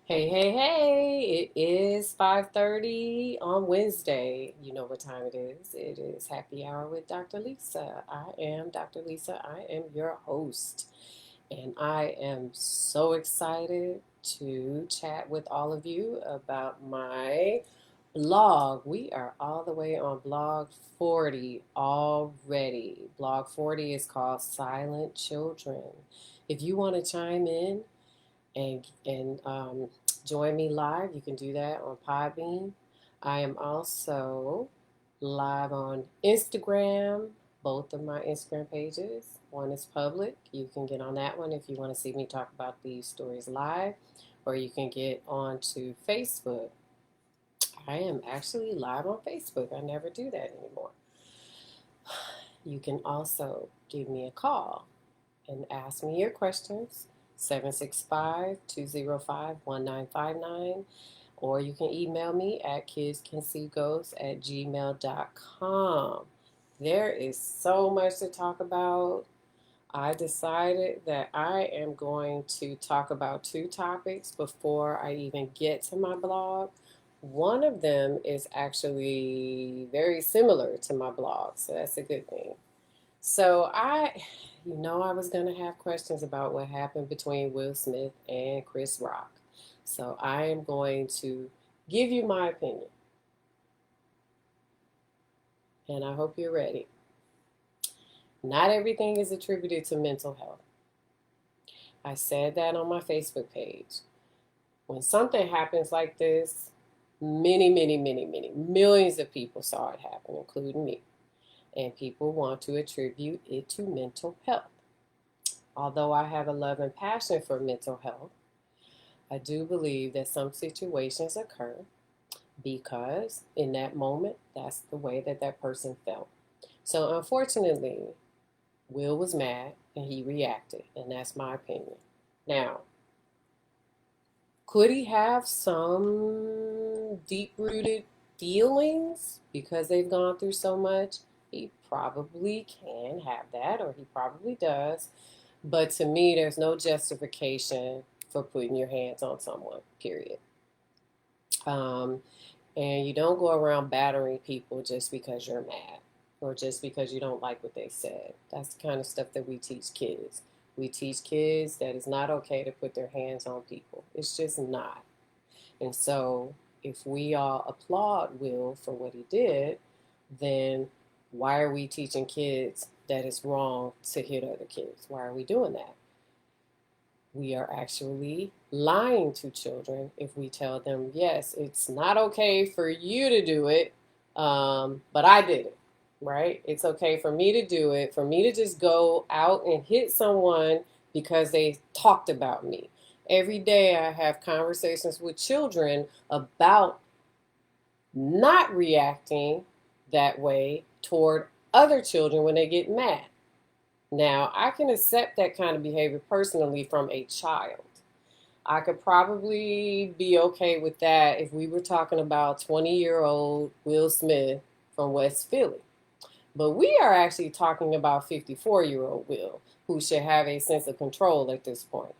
Hey, hey, hey, it is 5:30 on Wednesday. You know what time it is. It is happy hour with Dr. Lisa. I am Dr. Lisa. I am your host. And I am so excited to chat with all of you about my blog. We are all the way on blog 40 already. Blog 40 is called Silent Children. If you want to chime in, and join me live. You can do that on Podbean. I am also live on Instagram, both of my Instagram pages. One is public. You can get on that one if you want to see me talk about these stories live, or you can get onto Facebook. I am actually live on Facebook. I never do that anymore. You can also give me a call and ask me your questions, 765-205-1959, or you can email me at kidscansee@gmail.com. There is so much to talk about. I decided that I am going to talk about two topics before I even get to my blog. One of them is actually very similar to my blog, so that's a good thing. I was going to have questions about what happened between Will Smith and Chris Rock. So I am going to give you my opinion, and I hope you're ready. Not everything is attributed to mental health. I said that on my Facebook page. When something happens like this, many millions of people saw it happen, including me. And people want to attribute it to mental health. Although I have a love and passion for mental health, I do believe that some situations occur because in that moment, that's the way that that person felt. So unfortunately, Will was mad and he reacted, and that's my opinion. Now, could he have some deep rooted feelings because they've gone through so much? He probably can have that, or he probably does. But to me, there's no justification for putting your hands on someone, period. Um, and you don't go around battering people just because you're mad or just because you don't like what they said. That's the kind of stuff that we teach kids. We teach kids that it's not okay to put their hands on people. It's just not. And so if we all applaud Will for what he did, then why are we teaching kids that it's wrong to hit other kids? Why are we doing that? We are actually lying to children if we tell them, yes, it's not okay for you to do it, but I did it, right? It's okay for me to do it, for me to just go out and hit someone because they talked about me. Every day I have conversations with children about not reacting that way toward other children when they get mad. Now, I can accept that kind of behavior personally from a child. I could probably be okay with that if we were talking about 20-year-old Will Smith from West Philly. But we are actually talking about 54-year-old Will, who should have a sense of control at this point.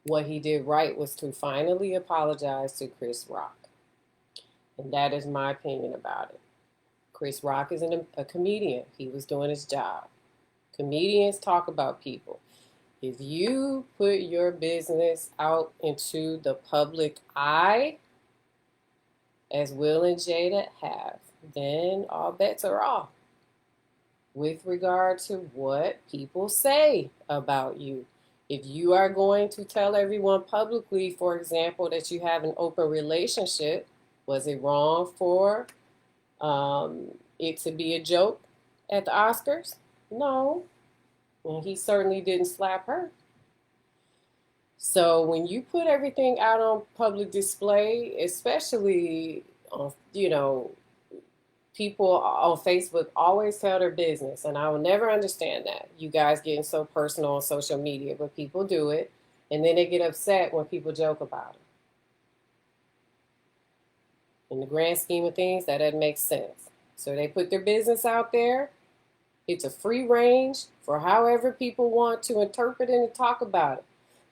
What he did right was to finally apologize to Chris Rock. And that is my opinion about it. Chris Rock is a comedian. He was doing his job. Comedians talk about people. If you put your business out into the public eye, as Will and Jada have, then all bets are off with regard to what people say about you. If you are going to tell everyone publicly, for example, that you have an open relationship, was it wrong for it to be a joke at the Oscars? No. And he certainly didn't slap her. So when you put everything out on public display, especially on, people on Facebook always tell their business, and I will never understand that. You guys getting so personal on social media, but people do it, and then they get upset when people joke about it. In the grand scheme of things, that doesn't make sense. So they put their business out there. It's a free range for however people want to interpret it and talk about it.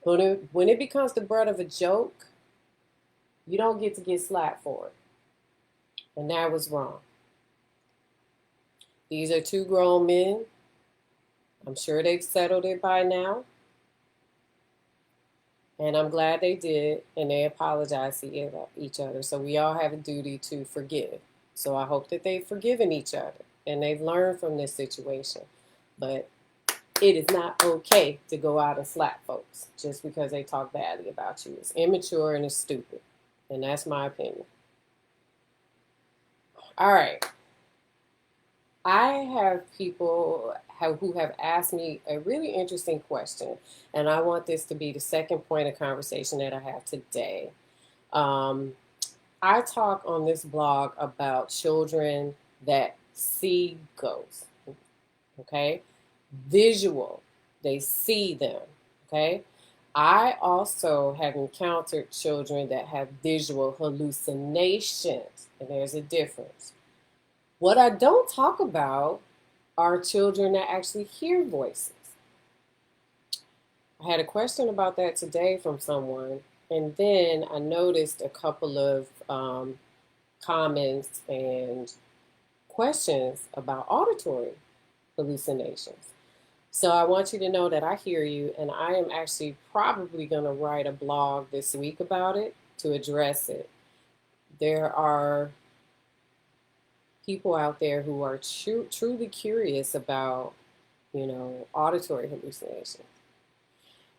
When it becomes the butt of a joke, you don't get slapped for it. And that was wrong. These are two grown men. I'm sure they've settled it by now. And I'm glad they did. And they apologized to each other. So we all have a duty to forgive. So I hope that they've forgiven each other and they've learned from this situation. But it is not okay to go out and slap folks just because they talk badly about you. It's immature and it's stupid. And that's my opinion. All right. I have people who have asked me a really interesting question, and I want this to be the second point of conversation that I have today. Um, I talk on this blog about children that see ghosts, okay? Visual, they see them, okay? I also have encountered children that have visual hallucinations, and there's a difference. What I don't talk about are children that actually hear voices. I had a question about that today from someone, and then I noticed a couple of comments and questions about auditory hallucinations. So I want you to know that I hear you, and I am actually probably going to write a blog this week about it to address it. There are people out there who are truly curious about, auditory hallucinations.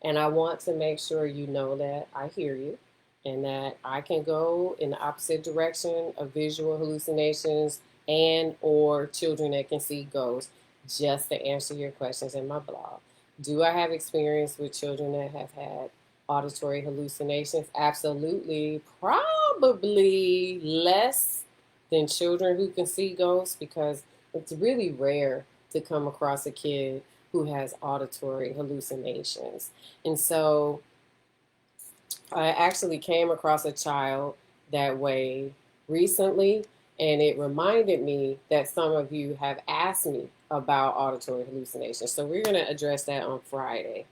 And I want to make sure you know that I hear you and that I can go in the opposite direction of visual hallucinations and or children that can see ghosts, just to answer your questions in my blog. Do I have experience with children that have had auditory hallucinations? Absolutely. Probably less than children who can see ghosts, because it's really rare to come across a kid who has auditory hallucinations. And so I actually came across a child that way recently, and it reminded me that some of you have asked me about auditory hallucinations. So we're going to address that on Friday.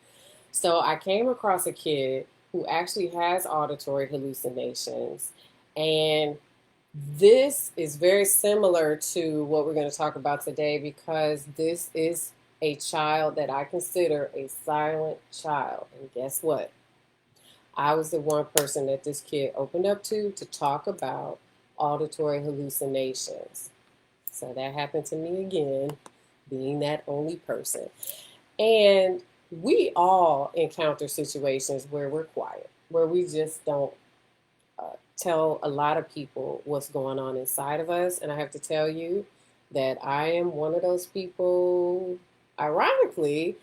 So I came across a kid who actually has auditory hallucinations, and this is very similar to what we're going to talk about today, because this is a child that I consider a silent child. And guess what? I was the one person that this kid opened up to talk about auditory hallucinations. So that happened to me again, being that only person. And we all encounter situations where we're quiet, where we just don't tell a lot of people what's going on inside of us. And I have to tell you that I am one of those people, ironically,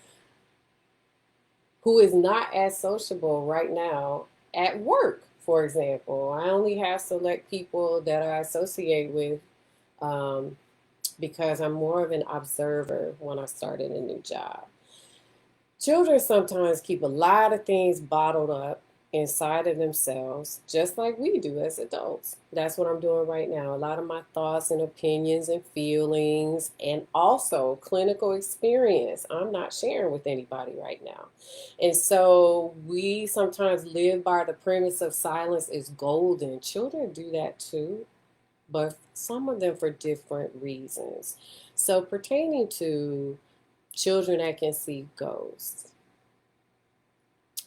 who is not as sociable right now at work, for example. I only have select people that I associate with because I'm more of an observer when I started a new job. Children sometimes keep a lot of things bottled up inside of themselves, just like we do as adults. That's what I'm doing right now. A lot of my thoughts and opinions and feelings, and also clinical experience, I'm not sharing with anybody right now. And so we sometimes live by the premise of silence is golden. Children do that too, but some of them for different reasons. So pertaining to children that can see ghosts,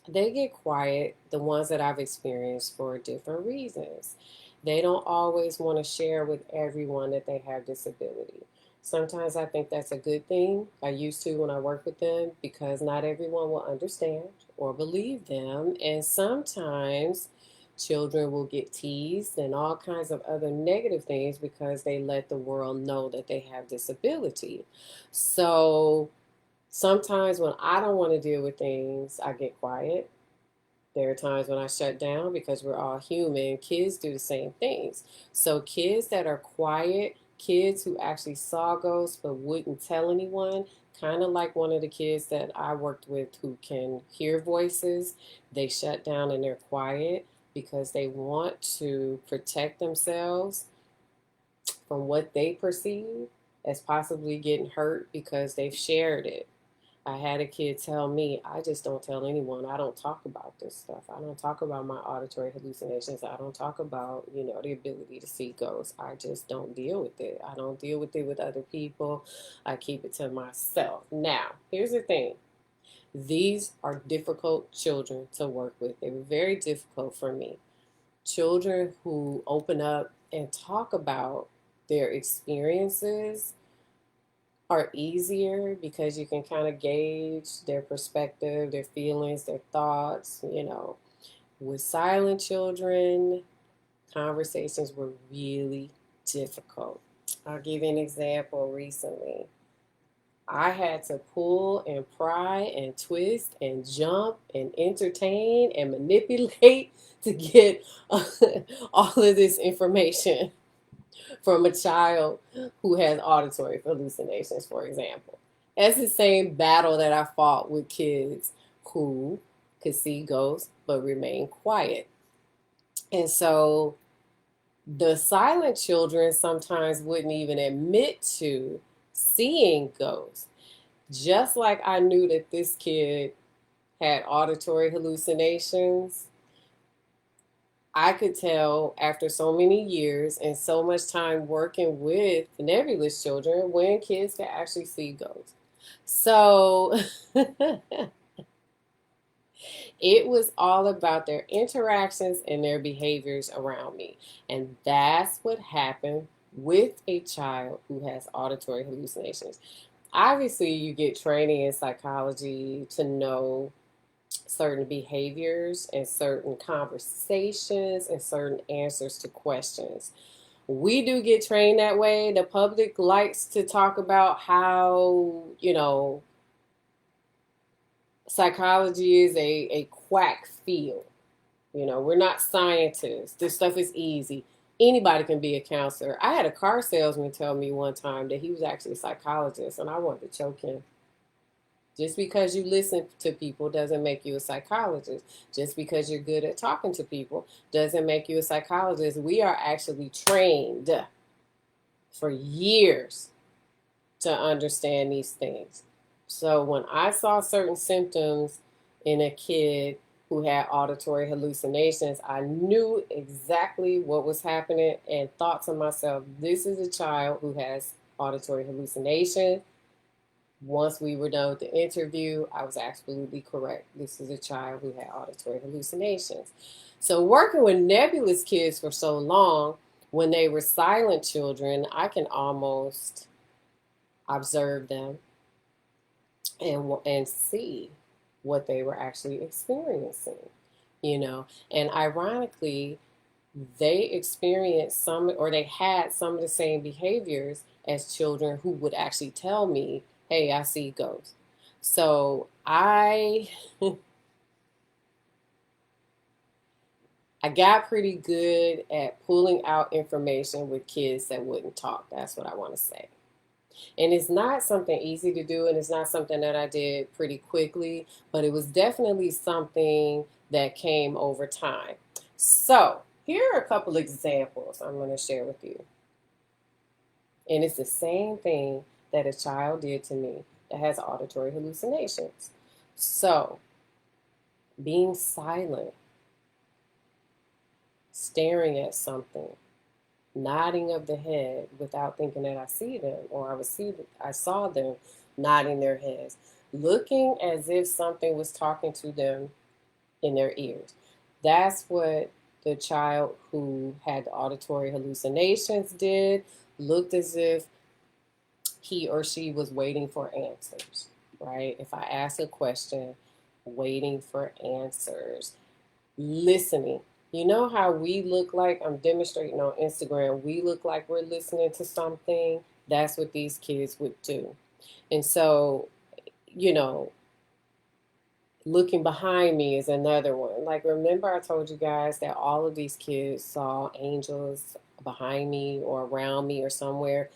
they get quiet, the ones that I've experienced, for different reasons. They don't always want to share with everyone that they have disability. Sometimes I think that's a good thing. I used to when I work with them, because not everyone will understand or believe them. And sometimes children will get teased and all kinds of other negative things because they let the world know that they have disability. So sometimes when I don't want to deal with things, I get quiet. There are times when I shut down because we're all human. Kids do the same things. So kids that are quiet, kids who actually saw ghosts but wouldn't tell anyone, kind of like one of the kids that I worked with who can hear voices, they shut down and they're quiet because they want to protect themselves from what they perceive as possibly getting hurt because they've shared it. I had a kid tell me, I just don't tell anyone. I don't talk about this stuff. I don't talk about my auditory hallucinations. I don't talk about, the ability to see ghosts. I just don't deal with it. I don't deal with it with other people. I keep it to myself. Now, here's the thing. These are difficult children to work with. They were very difficult for me. Children who open up and talk about their experiences are easier because you can kind of gauge their perspective, their feelings, their thoughts. With silent children, conversations were really difficult. I'll give you an example recently. I had to pull and pry and twist and jump and entertain and manipulate to get all of this information from a child who has auditory hallucinations, for example. That's the same battle that I fought with kids who could see ghosts but remain quiet. And so the silent children sometimes wouldn't even admit to seeing ghosts. Just like I knew that this kid had auditory hallucinations, I could tell after so many years and so much time working with nebulous children when kids can actually see ghosts. So it was all about their interactions and their behaviors around me. And that's what happened with a child who has auditory hallucinations. Obviously, you get training in psychology to know certain behaviors and certain conversations and certain answers to questions. We do get trained that way. The public likes to talk about how, psychology is a quack field. We're not scientists. This stuff is easy. Anybody can be a counselor. I had a car salesman tell me one time that he was actually a psychologist, and I wanted to choke him. Just because you listen to people doesn't make you a psychologist. Just because you're good at talking to people doesn't make you a psychologist. We are actually trained for years to understand these things. So when I saw certain symptoms in a kid who had auditory hallucinations, I knew exactly what was happening and thought to myself, this is a child who has auditory hallucination. Once we were done with the interview, I was absolutely correct. This is a child who had auditory hallucinations. So working with nebulous kids for so long, when they were silent children, I can almost observe them and see what they were actually experiencing, And ironically, they experienced some, or they had some of the same behaviors as children who would actually tell me, hey, I see ghosts. So I got pretty good at pulling out information with kids that wouldn't talk. That's what I want to say. And it's not something easy to do, and it's not something that I did pretty quickly, but it was definitely something that came over time. So here are a couple examples I'm going to share with you. And it's the same thing that a child did to me that has auditory hallucinations. So, being silent, staring at something, nodding of the head without thinking that I see them, or I saw them nodding their heads, looking as if something was talking to them in their ears. That's what the child who had the auditory hallucinations did. Looked as if he or she was waiting for answers, right? If I ask a question, waiting for answers, listening. You know how we look like, I'm demonstrating on Instagram, we look like we're listening to something? That's what these kids would do. And so, looking behind me is another one. Like, remember I told you guys that all of these kids saw angels behind me or around me or somewhere?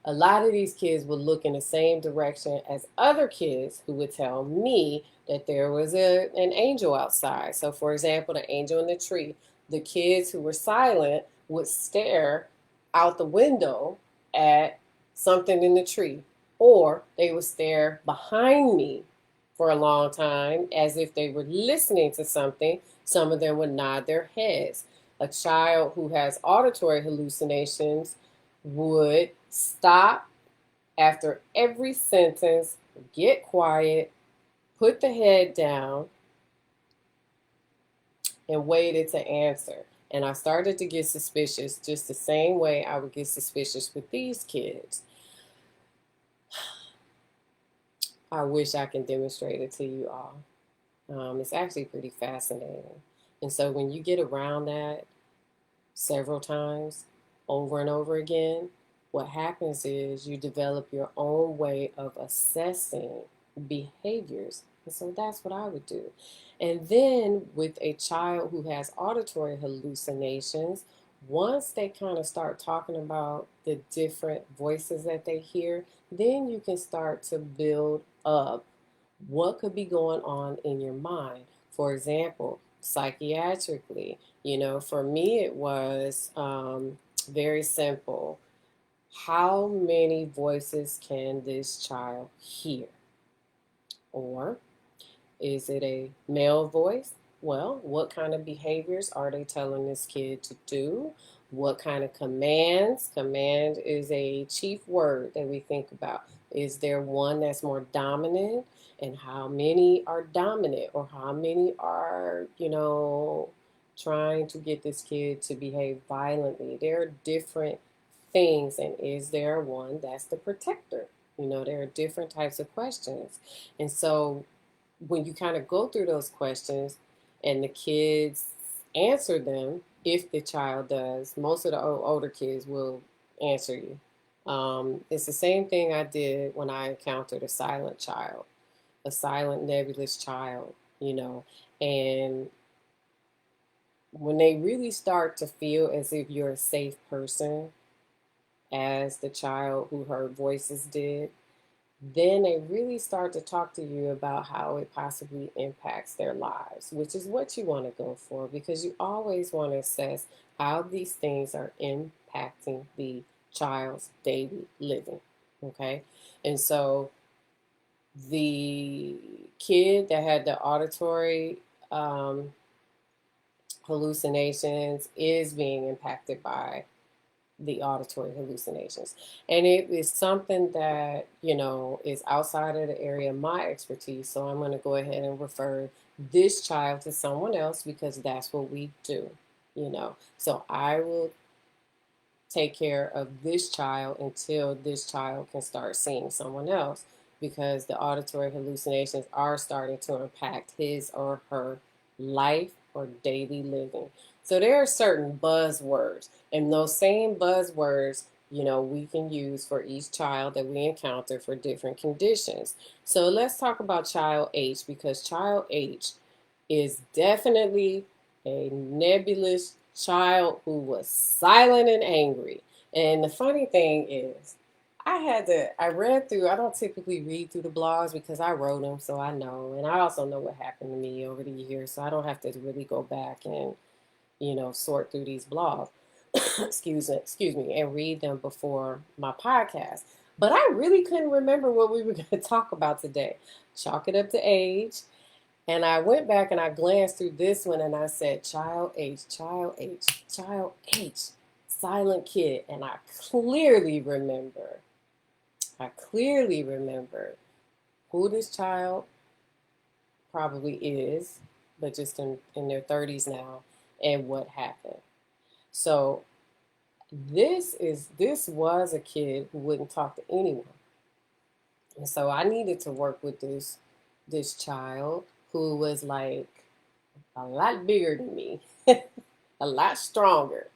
A lot of these kids would look in the same direction as other kids who would tell me that there was an angel outside. So, for example, the angel in the tree. The kids who were silent would stare out the window at something in the tree, or they would stare behind me for a long time as if they were listening to something. Some of them would nod their heads. A child who has auditory hallucinations would stop after every sentence, get quiet, put the head down, and waited to answer. And I started to get suspicious just the same way I would get suspicious with these kids. I wish I can demonstrate it to you all. It's actually pretty fascinating. And so when you get around that several times over and over again, what happens is you develop your own way of assessing behaviors. And so that's what I would do. And then with a child who has auditory hallucinations, once they kind of start talking about the different voices that they hear, then you can start to build up what could be going on in your mind. For example, psychiatrically, for me it was very simple. How many voices can this child hear? Or is it a male voice? Well, what kind of behaviors are they telling this kid to do? What kind of commands? Command is a chief word that we think about. Is there one that's more dominant? And how many are dominant? Or how many are, trying to get this kid to behave violently? There are different things. And is there one that's the protector? There are different types of questions. And so when you kind of go through those questions and the kids answer them, if the child does, most of the older kids will answer you. It's the same thing I did when I encountered a silent child, a silent nebulous child, and when they really start to feel as if you're a safe person, as the child who heard voices did, then they really start to talk to you about how it possibly impacts their lives, which is what you want to go for, because you always want to assess how these things are impacting the child's daily living. Okay. And so the kid that had the auditory hallucinations is being impacted by the auditory hallucinations. And it is something that, is outside of the area of my expertise. So I'm going to go ahead and refer this child to someone else because that's what we do. So I will take care of this child until this child can start seeing someone else, because the auditory hallucinations are starting to impact his or her life or daily living. So there are certain buzzwords, and those same buzzwords, we can use for each child that we encounter for different conditions. So let's talk about child H, because child H is definitely a nebulous child who was silent and angry. And the funny thing is, I read through, I don't typically read through the blogs because I wrote them, so I know. And I also know what happened to me over the years, so I don't have to really go back and, sort through these blogs, excuse me, and read them before my podcast. But I really couldn't remember what we were going to talk about today. Chalk it up to age. And I went back and I glanced through this one and I said, child H, child H, child H, silent kid. And I clearly remember who this child probably is, but just in their 30s now, and what happened. So this was a kid who wouldn't talk to anyone. And so I needed to work with this child who was like a lot bigger than me, a lot stronger,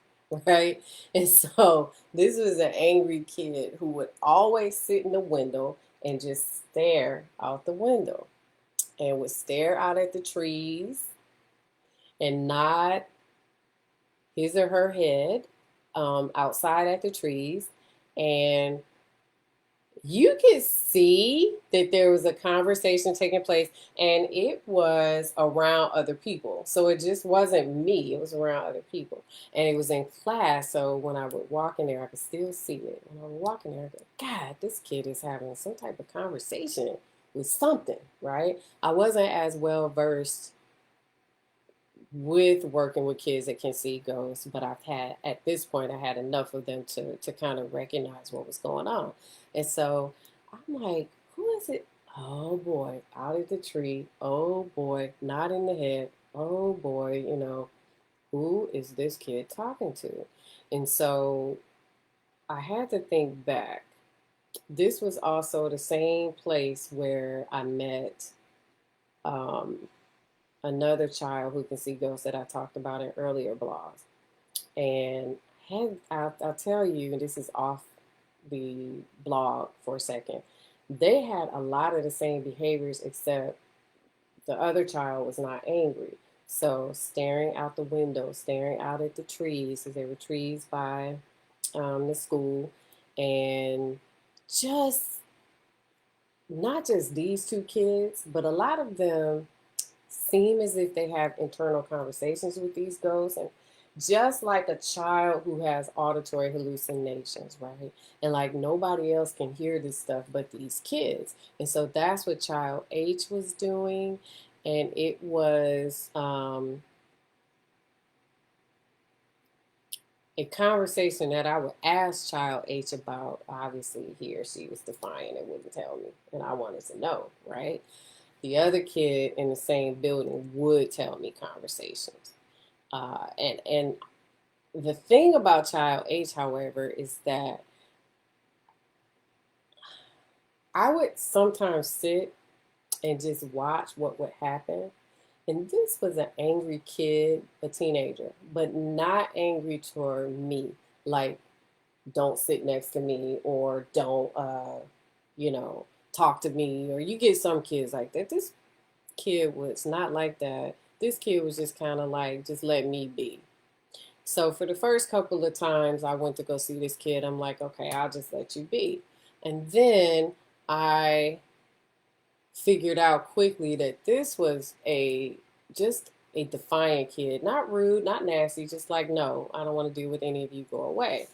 right? And so this was an angry kid who would always sit in the window and just stare out the window, and would stare out at the trees and nod his or her head outside at the trees. And you could see that there was a conversation taking place, and it was around other people. So it just wasn't me, it was around other people. And it was in class, so when I would walk in there, I could still see it. When I would walk in there, I go, God, this kid is having some type of conversation with something, right? I wasn't as well versed with working with kids that can see ghosts, but I've had at this point I had enough of them to kind of recognize what was going on. And so I'm like, who is it? Oh boy, out of the tree. Oh boy, not in the head. Oh boy, who is this kid talking to? And so I had to think back. This was also the same place where I met um, another child who can see ghosts that I talked about in earlier blogs. And I'll tell you, and this is off the blog for a second, they had a lot of the same behaviors, except the other child was not angry. So staring out the window, staring out at the trees, because there were trees by the school, and just not just these two kids, but a lot of them seem as if they have internal conversations with these ghosts, and just like a child who has auditory hallucinations, right? And like nobody else can hear this stuff but these kids. And so that's what child H was doing. And it was a conversation that I would ask child H about. Obviously, he or she was defiant and wouldn't tell me, and I wanted to know, right? The other kid in the same building would tell me conversations. And the thing about child H, however, is that I would sometimes sit and just watch what would happen. And this was an angry kid, a teenager, but not angry toward me. Like, don't sit next to me, or don't, you know, talk to me. Or you get some kids like that. This kid was not like that. This kid was just kind of like, just let me be. So for the first couple of times I went to go see this kid, I'm like, okay, I'll just let you be. And then I figured out quickly that this was a just a defiant kid, not rude, not nasty, just like, no, I don't want to deal with any of you, go away.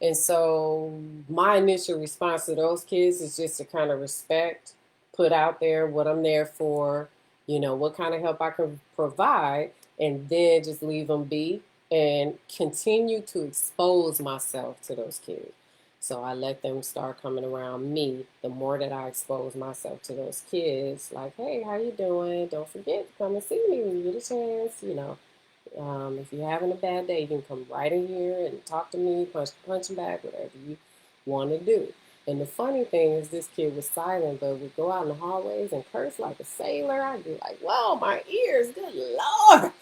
And so my initial response to those kids is just to kind of respect, put out there what I'm there for, what kind of help I can provide, and then just leave them be and continue to expose myself to those kids. So I let them start coming around me. The more that I expose myself to those kids, like, hey, how you doing? Don't forget to come and see me when you get a chance. If you're having a bad day, you can come right in here and talk to me, punch back, whatever you want to do. And the funny thing is, this kid was silent, but would go out in the hallways and curse like a sailor. I'd be like, whoa, my ears, good Lord.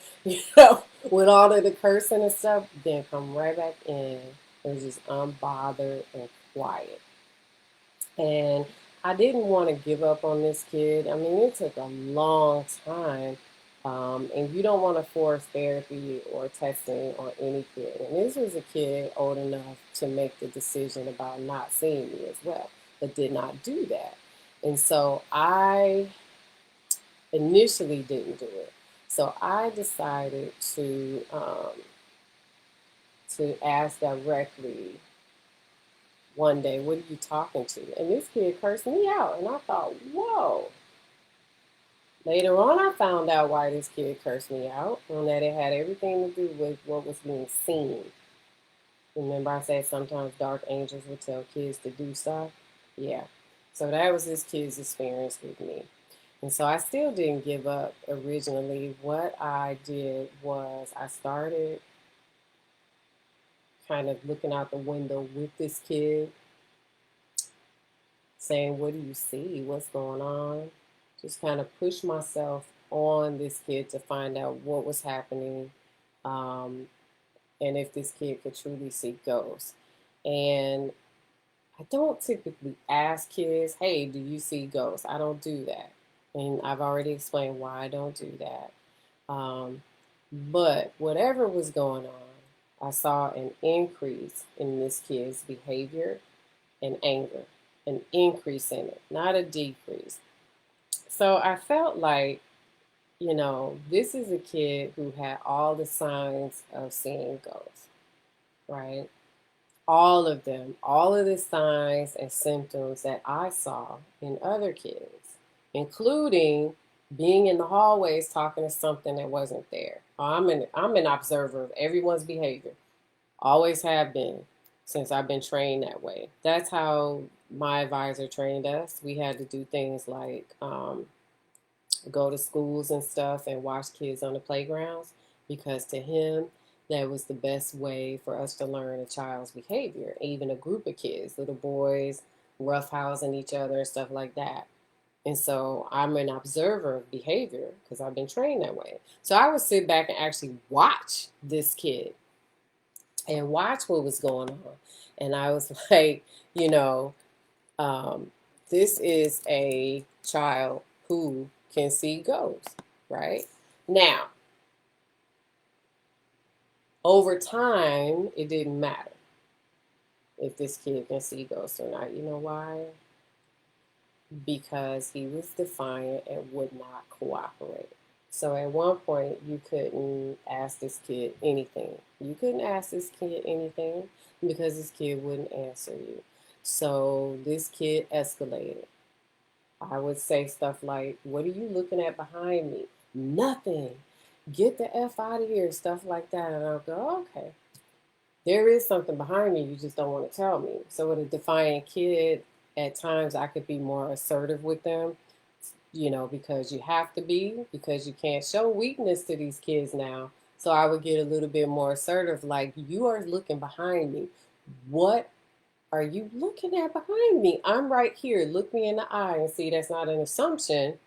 With all of the cursing and stuff, then come right back in and just unbothered and quiet. And I didn't want to give up on this kid. I mean, it took a long time. And you don't want to force therapy or testing on any kid. And this was a kid old enough to make the decision about not seeing me as well, but did not do that. And so I initially didn't do it. So I decided to ask directly one day, what are you talking to? And this kid cursed me out. And I thought, whoa. Later on, I found out why this kid cursed me out, and that it had everything to do with what was being seen. Remember, I said sometimes dark angels would tell kids to do stuff? Yeah. So that was this kid's experience with me. And so I still didn't give up originally. What I did was I started kind of looking out the window with this kid, saying, what do you see? What's going on? Just kind of push myself on this kid to find out what was happening, um, and if this kid could truly see ghosts. And I don't typically ask kids, hey, do you see ghosts? I don't do that. And I've already explained why I don't do that. But whatever was going on, I saw an increase in this kid's behavior and anger, an increase in it, not a decrease. So I felt like, this is a kid who had all the signs of seeing ghosts, right? All of them, all of the signs and symptoms that I saw in other kids. including being in the hallways talking to something that wasn't there. I'm an observer of everyone's behavior. Always have been since I've been trained that way. That's how my advisor trained us. We had to do things like go to schools and stuff and watch kids on the playgrounds because to him, that was the best way for us to learn a child's behavior, even a group of kids, little boys roughhousing each other and stuff like that. And so I'm an observer of behavior because I've been trained that way. So I would sit back and actually watch this kid and watch what was going on. And I was like, you know, um, this is a child who can see ghosts, right? Now, over time, it didn't matter if this kid can see ghosts or not. You know why? Because he was defiant and would not cooperate. So at one point, you couldn't ask this kid anything. You couldn't ask this kid anything because this kid wouldn't answer you. So this kid escalated. I would say stuff like, "What are you looking at behind me?" "Nothing. Get the F out of here," stuff like that. And I'll go, "Okay. There is something behind me, you just don't want to tell me." So with a defiant kid, at times I could be more assertive with them, because you have to be, because you can't show weakness to these kids now. So I would get a little bit more assertive, like, "You are looking behind me. What are you looking at behind me? I'm right here. Look me in the eye." And see, that's not an assumption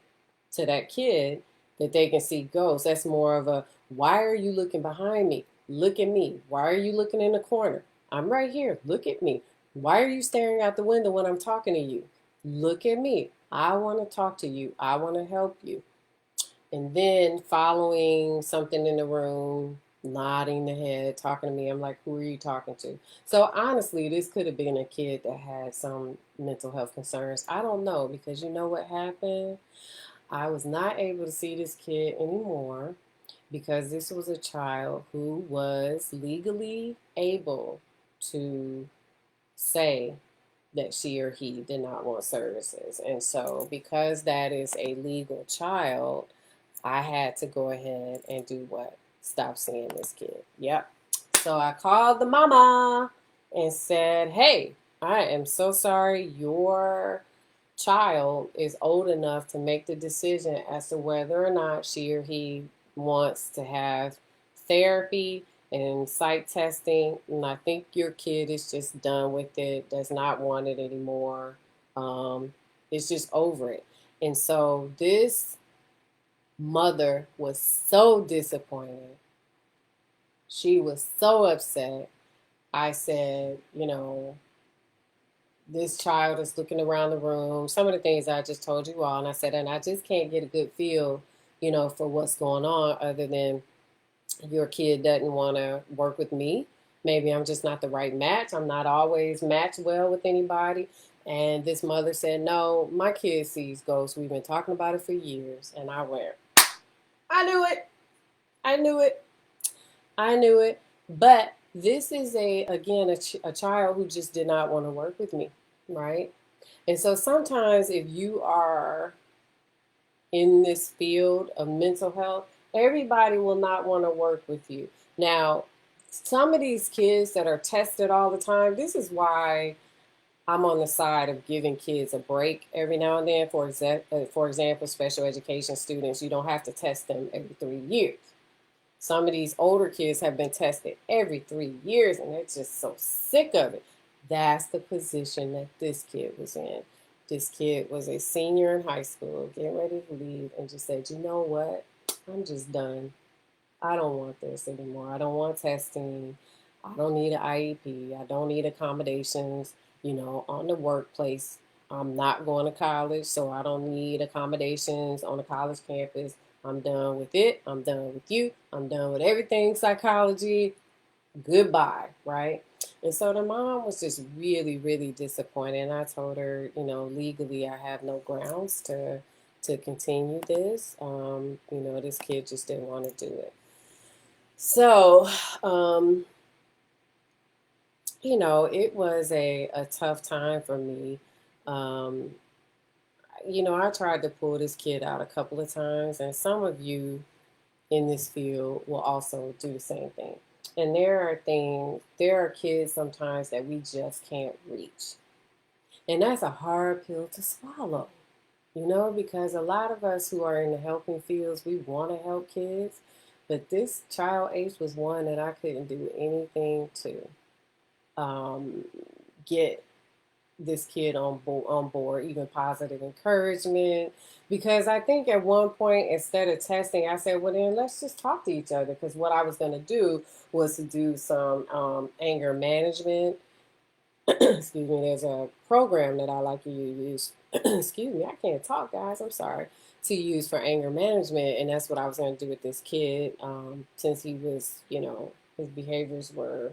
to that kid that they can see ghosts. That's more of a, "Why are you looking behind me? Look at me. Why are you looking in the corner? I'm right here. Look at me. Why are you staring out the window when I'm talking to you? Look at me. I want to talk to you. I want to help you." And then following something in the room, nodding the head, talking to me. I'm like, "Who are you talking to?" So honestly, this could have been a kid that had some mental health concerns. I don't know, because you know what happened? I was not able to see this kid anymore because this was a child who was legally able to say that she or he did not want services. And so, because that is a legal child, I had to go ahead and do what? Stop seeing this kid. Yep. So I called the mama and said, "Hey, I am so sorry. Your child is old enough to make the decision as to whether or not she or he wants to have therapy and psych testing. And I think your kid is just done with it, does not want it anymore. It's just over it." And so this mother was so disappointed. She was so upset. I said, "This child is looking around the room." Some of the things I just told you all. And I said, "And I just can't get a good feel, for what's going on, other than your kid doesn't want to work with me. Maybe I'm just not the right match. I'm not always matched well with anybody." And this mother said, "No, my kid sees ghosts. We've been talking about it for years." And I went, "I knew it. I knew it. I knew it." But this is a child who just did not want to work with me, right? And so sometimes if you are in this field of mental health, everybody will not want to work with you. Now, some of these kids that are tested all the time, this is why I'm on the side of giving kids a break every now and then. For example, special education students, you don't have to test them every 3 years. Some of these older kids have been tested every 3 years, and they're just so sick of it. That's the position that this kid was in. This kid was a senior in high school, getting ready to leave, and just said, "You know what? I'm just done. I don't want this anymore. I don't want testing. I don't need an IEP. I don't need accommodations, on the workplace. I'm not going to college, so I don't need accommodations on the college campus. I'm done with it. I'm done with you. I'm done with everything psychology. Goodbye," right? And so the mom was just really, really disappointed. And I told her, legally, I have no grounds to continue this. This kid just didn't want to do it. So, it was a tough time for me. Um, I tried to pull this kid out a couple of times, and some of you in this field will also do the same thing. And there are kids sometimes that we just can't reach. And that's a hard pill to swallow, because a lot of us who are in the helping fields, we want to help kids. But this child H was one that I couldn't do anything to um, get this kid on board, even positive encouragement. Because I think at one point, instead of testing, I said, well, then let's just talk to each other. Because what I was going to do was to do some anger management. Excuse me, there's a program that I like to use. Excuse me, I can't talk, guys. I'm sorry. To use for anger management. And that's what I was going to do with this kid since he was, his behaviors were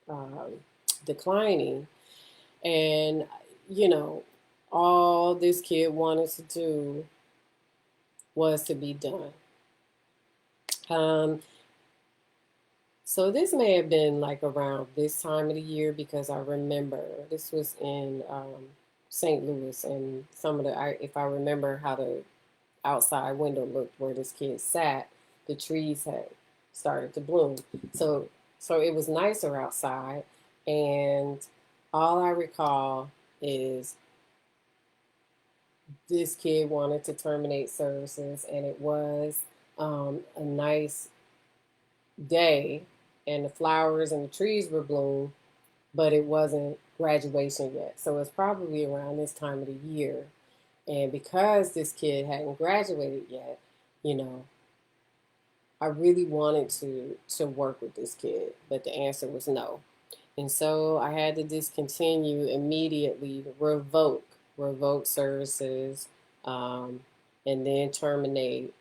um, declining. And, you know, all this kid wanted to do was to be done. Um, so this may have been like around this time of the year because I remember this was in St. Louis, and if I remember how the outside window looked where this kid sat, the trees had started to bloom. So so it was nicer outside, and all I recall is this kid wanted to terminate services, and it was a nice day, and the flowers and the trees were bloom, but it wasn't graduation yet. So it's probably around this time of the year. And because this kid hadn't graduated yet, you know, I really wanted to work with this kid, but the answer was no. And so I had to discontinue immediately, revoke services, um, and then terminate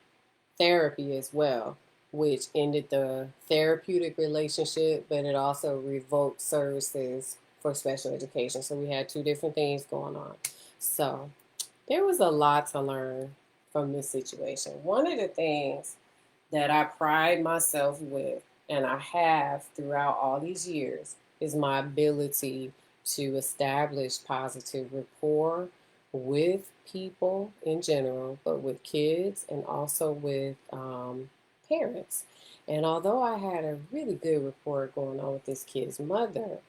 therapy as well, which ended the therapeutic relationship, but it also revoked services for special education. So we had two different things going on. So there was a lot to learn from this situation. One of the things that I pride myself with, and I have throughout all these years, is my ability to establish positive rapport with people in general, but with kids and also with parents. And although I had a really good rapport going on with this kid's mother,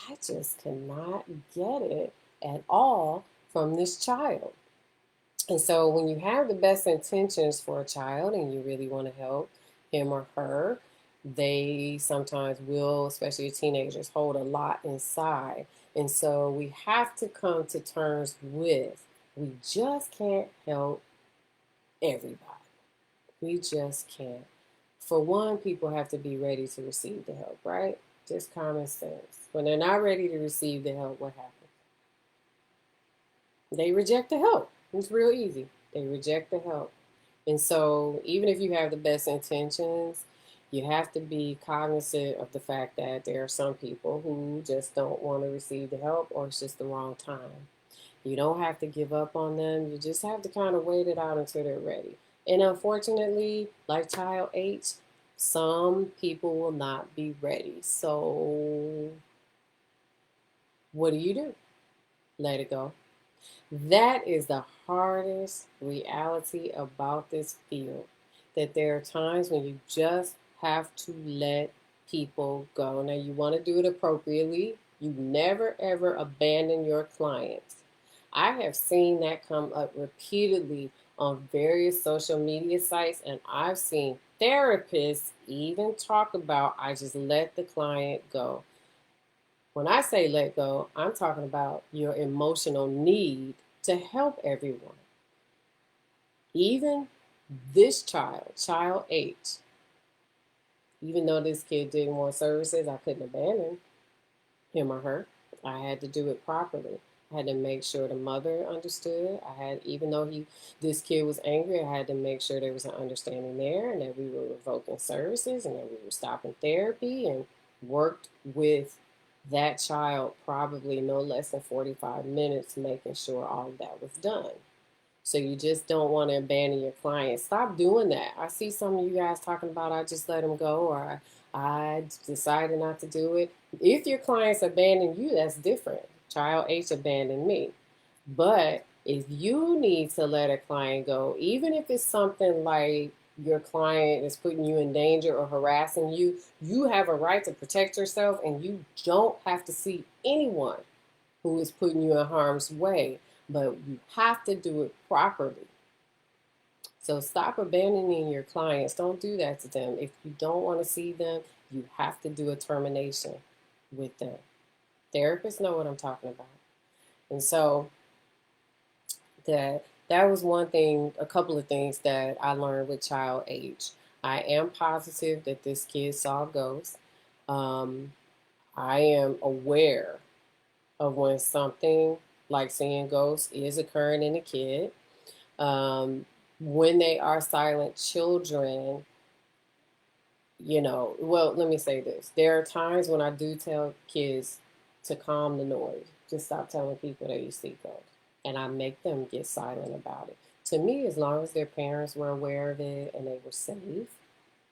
I just could not get it at all from this child. And so when you have the best intentions for a child and you really want to help him or her, they sometimes will, especially teenagers, hold a lot inside. And so we have to come to terms with we just can't help everybody. We just can't. For one, people have to be ready to receive the help, right? Just common sense. When they're not ready to receive the help, what happens? They reject the help. It's real easy. They reject the help. And so, even if you have the best intentions, you have to be cognizant of the fact that there are some people who just don't want to receive the help, or it's just the wrong time. You don't have to give up on them. You just have to kind of wait it out until they're ready. And unfortunately, like child H, some people will not be ready. So, what do? Let it go. That is the hardest reality about this field. That there are times when you just have to let people go. Now, you want to do it appropriately. You never ever abandon your clients. I have seen that come up repeatedly on various social media sites, and I've seen therapists even talk about I just let the client go. When I say let go, I'm talking about your emotional need to help everyone. Even this child H, even though this kid didn't want services, I couldn't abandon him or her. I had to do it properly. I had to make sure the mother understood. Even though this kid was angry, I had to make sure there was an understanding there, and that we were revoking services, and that we were stopping therapy, and worked with that child probably no less than 45 minutes, making sure all of that was done. So you just don't want to abandon your client. Stop doing that. I see some of you guys talking about I just let them go, or I decided not to do it. If your clients abandon you, that's different. Child H abandoned me. But If you need to let a client go, even if it's something like your client is putting you in danger or harassing you, you have a right to protect yourself, and you don't have to see anyone who is putting you in harm's way, but you have to do it properly. So stop abandoning your clients. Don't do that to them. If you don't want to see them, you have to do a termination with them. Therapists know what I'm talking about. And so that was one thing, a couple of things that I learned with child age. I am positive that this kid saw ghosts. Um, I am aware of when something like seeing ghosts is occurring in a kid. When they are silent children, well, let me say this. There are times when I do tell kids to calm the noise, just stop telling people that you see ghosts. And I make them get silent about it. To me, as long as their parents were aware of it and they were safe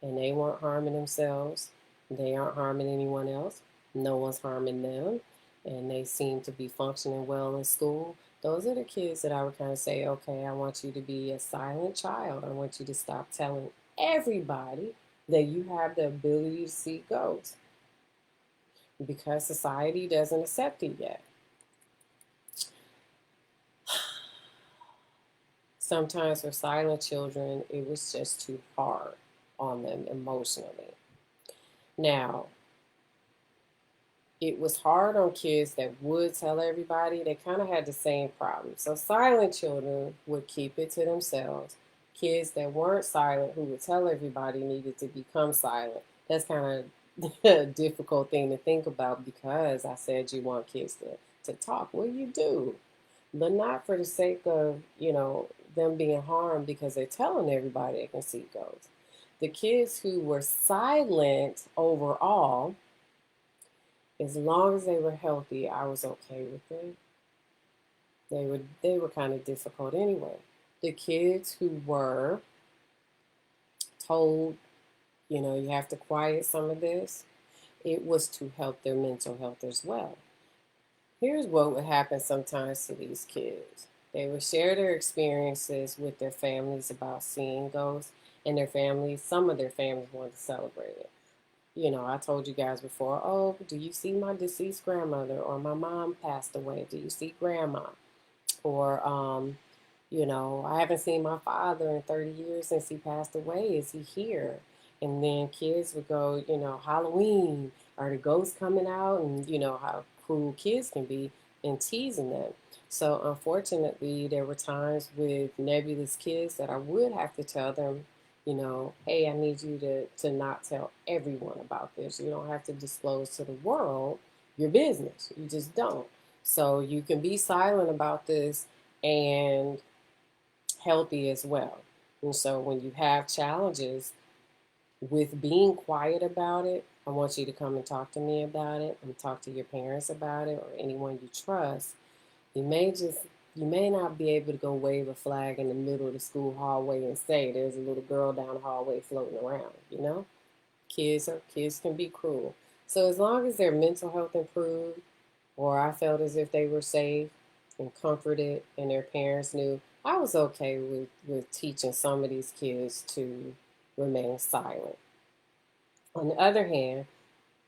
and they weren't harming themselves, they aren't harming anyone else, no one's harming them, and they seem to be functioning well in school, those are the kids that I would kind of say, okay, I want you to be a silent child. I want you to stop telling everybody that you have the ability to see ghosts because society doesn't accept it yet. Sometimes for silent children, it was just too hard on them emotionally. Now, it was hard on kids that would tell everybody. They kind of had the same problem. So silent children would keep it to themselves. Kids that weren't silent, who would tell everybody, needed to become silent. That's kind of a difficult thing to think about because I said you want kids to talk. Well, you do, but not for the sake of, them being harmed because they're telling everybody they can see ghosts. The kids who were silent overall, as long as they were healthy, I was okay with it. They were kind of difficult anyway. The kids who were told, you have to quiet some of this, it was to help their mental health as well. Here's what would happen sometimes to these kids. They would share their experiences with their families about seeing ghosts, and some of their families wanted to celebrate it. I told you guys before, oh, do you see my deceased grandmother? Or my mom passed away. Do you see grandma? Or, I haven't seen my father in 30 years since he passed away. Is he here? And then kids would go, Halloween, are the ghosts coming out? And how cruel kids can be and teasing them. So unfortunately, there were times with nebulous kids that I would have to tell them, hey, I need you to not tell everyone about this. You don't have to disclose to the world your business. You just don't. So you can be silent about this and healthy as well. And so when you have challenges with being quiet about it, I want you to come and talk to me about it and talk to your parents about it or anyone you trust. You may not be able to go wave a flag in the middle of the school hallway and say there's a little girl down the hallway floating around. Kids can be cruel. So as long as their mental health improved, or I felt as if they were safe and comforted and their parents knew, I was okay with teaching some of these kids to remain silent. On the other hand,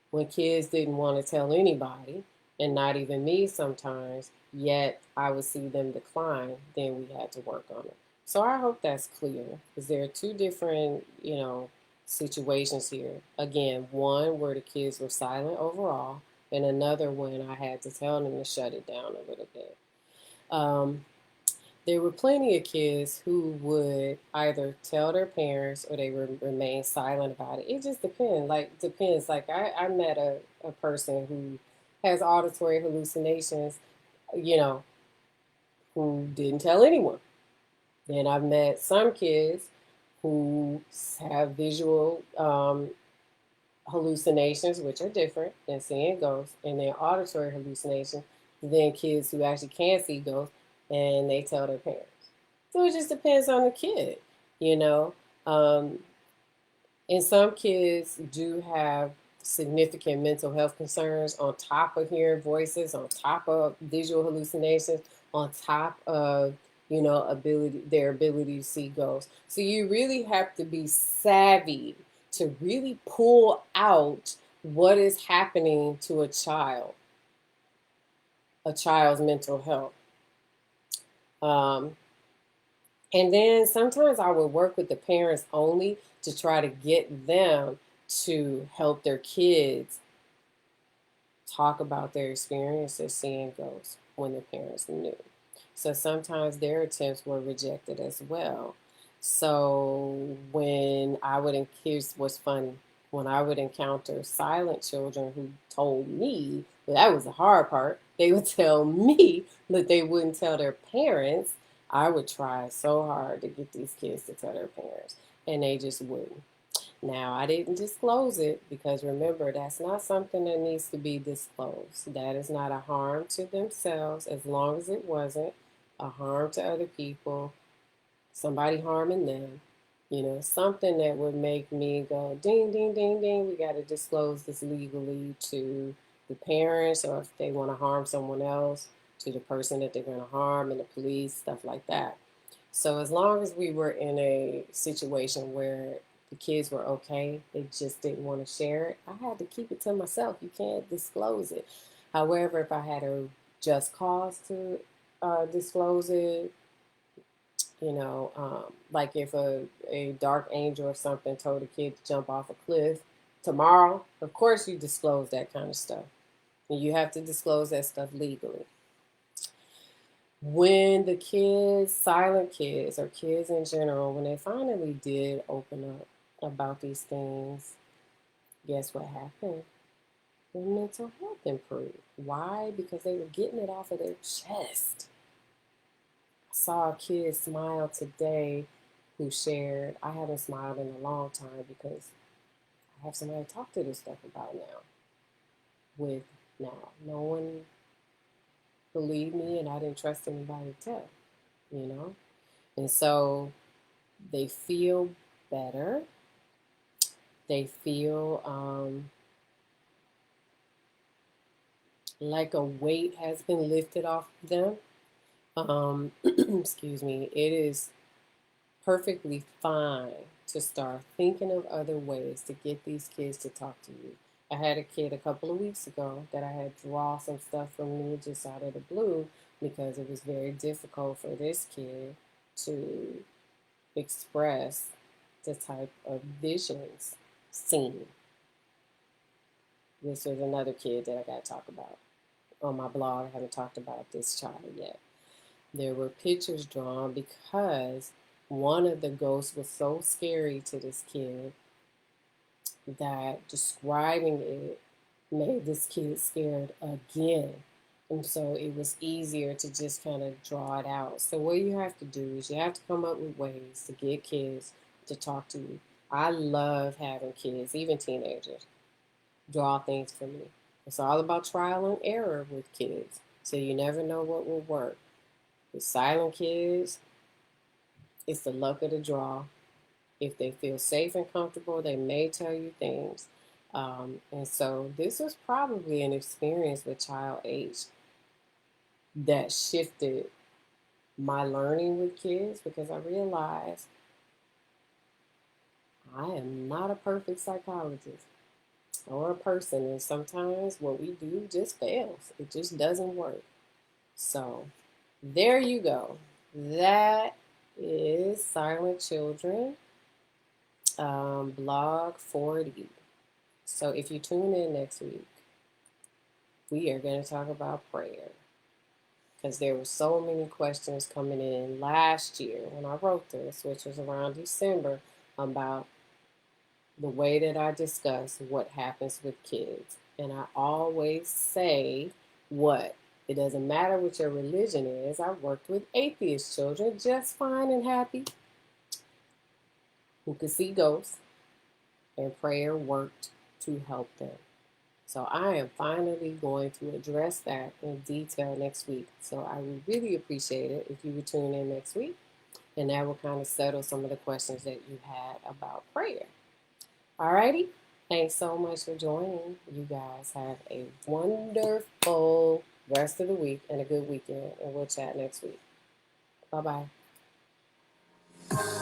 when kids didn't want to tell anybody, and not even me sometimes, yet I would see them decline, then we had to work on it. So I hope that's clear, because there are two different, situations here. Again, one where the kids were silent overall, and another when I had to tell them to shut it down a little bit. There were plenty of kids who would either tell their parents or they would remain silent about it. It just depends. Like I met a person who has auditory hallucinations, you know, who didn't tell anyone. Then I've met some kids who have visual hallucinations, which are different than seeing ghosts, and then auditory hallucinations, then kids who actually can see ghosts and they tell their parents. So it just depends on the kid, you know. Um, and some kids do have significant mental health concerns on top of hearing voices, on top of visual hallucinations, on top of, their ability to see ghosts. So you really have to be savvy to really pull out what is happening to a child's mental health. Um, and then sometimes I would work with the parents only to try to get them to help their kids talk about their experiences seeing ghosts when the parents knew. So sometimes their attempts were rejected as well. So here's what's funny, when I would encounter silent children who told me, well, that was the hard part, they would tell me that they wouldn't tell their parents. I would try so hard to get these kids to tell their parents, and they just wouldn't. Now, I didn't disclose it because remember, that's not something that needs to be disclosed. That is not a harm to themselves as long as it wasn't a harm to other people, somebody harming them. Something that would make me go ding, ding, ding, ding. We got to disclose this legally to the parents, or if they want to harm someone else, to the person that they're going to harm, and the police, stuff like that. So as long as we were in a situation where the kids were okay, they just didn't want to share it, I had to keep it to myself. You can't disclose it. However, if I had a just cause to disclose it, like if a dark angel or something told a kid to jump off a cliff tomorrow, of course you disclose that kind of stuff. And you have to disclose that stuff legally. When the kids, silent kids, or kids in general, when they finally did open up about these things, guess what happened? Their mental health improved. Why? Because they were getting it off of their chest. I saw a kid smile today who shared, I haven't smiled in a long time because I have somebody to talk to this stuff about now. No one believed me, and I didn't trust anybody to tell, you know? And so they feel better. They feel like a weight has been lifted off of them. Excuse me. It is perfectly fine to start thinking of other ways to get these kids to talk to you. I had a kid a couple of weeks ago that I had draw some stuff from me just out of the blue because it was very difficult for this kid to express the type of visions seen. This was another kid that I got to talk about on my blog. I haven't talked about this child yet. There were pictures drawn because one of the ghosts was so scary to this kid that describing it made this kid scared again. And so it was easier to just kind of draw it out. So what you have to do is you have to come up with ways to get kids to talk to you. I love having kids, even teenagers, draw things for me. It's all about trial and error with kids. So you never know what will work. With silent kids, it's the luck of the draw. If they feel safe and comfortable, they may tell you things. And so this was probably an experience with child H that shifted my learning with kids because I realized I am not a perfect psychologist or a person. And sometimes what we do just fails. It just doesn't work. So there you go. That is Silent Children, blog 40. So if you tune in next week, we are going to talk about prayer because there were so many questions coming in last year when I wrote this, which was around December, about the way that I discuss what happens with kids. And I always say what? It doesn't matter what your religion is. I've worked with atheist children just fine and happy who could see ghosts, and prayer worked to help them. So I am finally going to address that in detail next week. So I would really appreciate it if you would tune in next week, and that will kind of settle some of the questions that you had about prayer. Alrighty, thanks so much for joining. You guys have a wonderful rest of the week and a good weekend. And we'll chat next week. Bye bye.